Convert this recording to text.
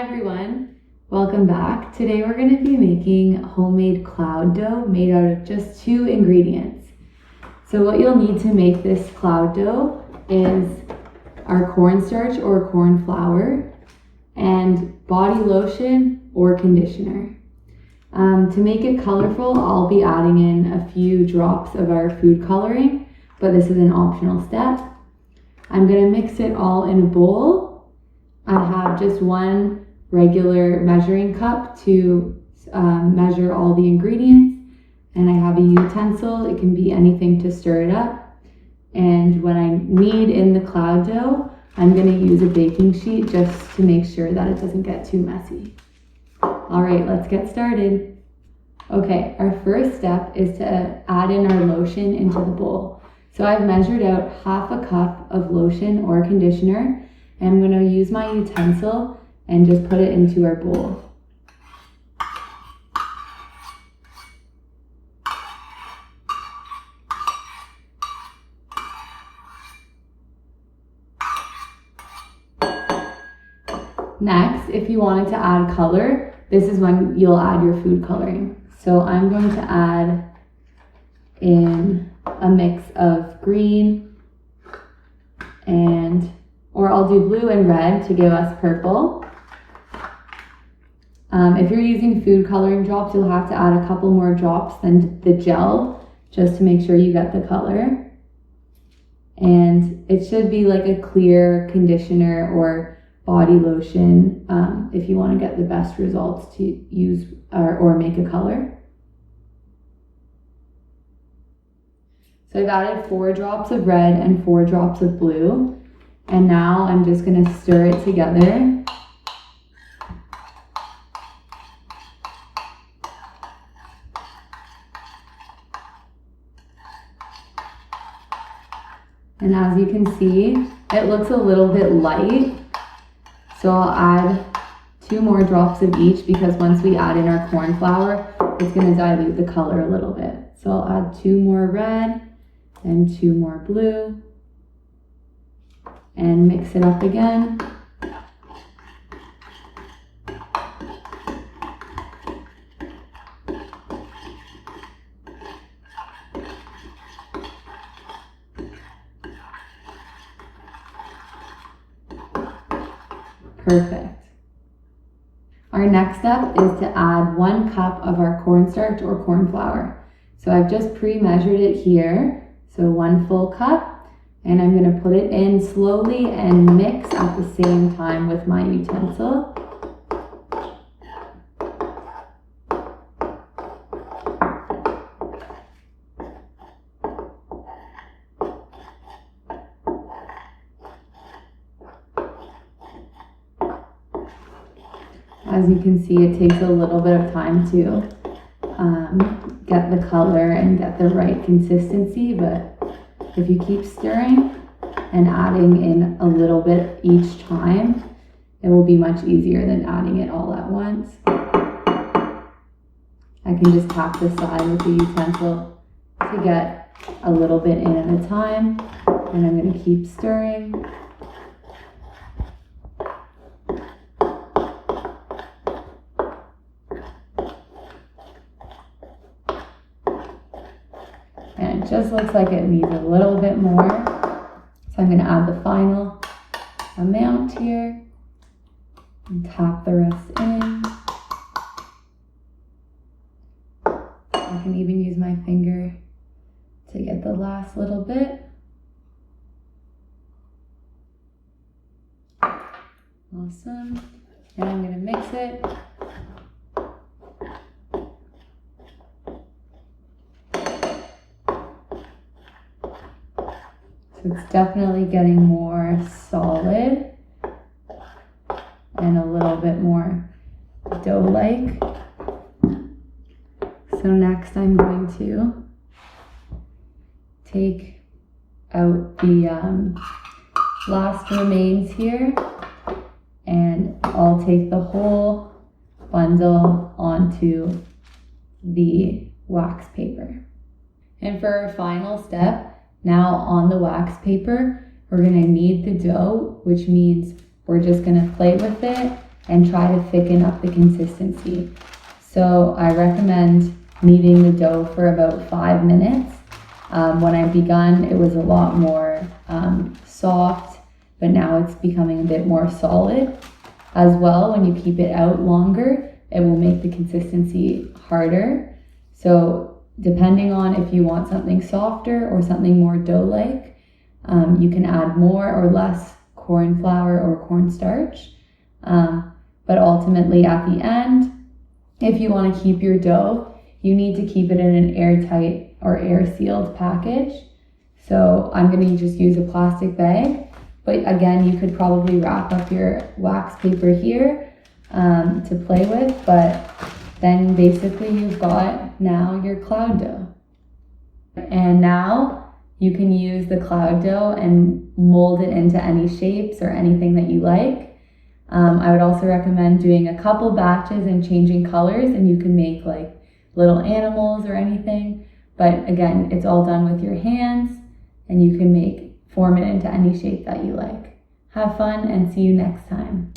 everyone, welcome back. Today we're going to be making homemade cloud dough made out of just 2 ingredients. So what you'll need to make this cloud dough is our cornstarch or corn flour and body lotion or conditioner. To make it colorful, I'll be adding in a few drops of our food coloring, but this is an optional step. I'm going to mix it all in a bowl. I have just one regular measuring cup to measure all the ingredients, and I have a utensil. It can be anything to stir it up. And when I knead in the cloud dough, I'm going to use a baking sheet just to make sure that it doesn't get too messy. All right, let's get started. Okay, our first step is to add in our lotion into the bowl. So I've measured out half a cup of lotion or conditioner, and I'm going to use my utensil and just put it into our bowl. Next, if you wanted to add color, this is when you'll add your food coloring. So I'm going to add in a mix of green or I'll do blue and red to give us purple. If you're using food coloring drops, you'll have to add a couple more drops than the gel just to make sure you get the color. And it should be like a clear conditioner or body lotion if you want to get the best results to use or make a color. So I've added 4 drops of red and 4 drops of blue. And now I'm just going to stir it together. And as you can see, it looks a little bit light. So I'll add 2 more drops of each because once we add in our corn flour, it's going to dilute the color a little bit. So I'll add 2 more red and 2 more blue and mix it up again. Perfect. Our next step is to add 1 cup of our cornstarch or corn flour. So I've just pre-measured it here. So 1 full cup. And I'm going to put it in slowly and mix at the same time with my utensil. As you can see, it takes a little bit of time to get the color and get the right consistency, but if you keep stirring and adding in a little bit each time, it will be much easier than adding it all at once. I can just tap the side with the utensil to get a little bit in at a time, and I'm going to keep stirring. And it just looks like it needs a little bit more. So I'm going to add the final amount here and tap the rest in. I can even use my finger to get the last little bit. Awesome. And I'm going to mix it. It's definitely getting more solid and a little bit more dough-like. So next I'm going to take out the last remains here, and I'll take the whole bundle onto the wax paper. And for our final step, now on the wax paper, we're going to knead the dough, which means we're just going to play with it and try to thicken up the consistency. So I recommend kneading the dough for about 5 minutes. When I begun, it was a lot more soft, but now it's becoming a bit more solid. As well, when you keep it out longer, it will make the consistency harder. So depending on if you want something softer or something more dough-like, you can add more or less corn flour or cornstarch. But ultimately at the end, if you want to keep your dough, you need to keep it in an airtight or air-sealed package. So I'm going to just use a plastic bag, but again, you could probably wrap up your wax paper here to play with, but then basically you've got now your cloud dough. And now you can use the cloud dough and mold it into any shapes or anything that you like. I would also recommend doing a couple batches and changing colors, and you can make like little animals or anything. But again, it's all done with your hands, and you can form it into any shape that you like. Have fun and see you next time.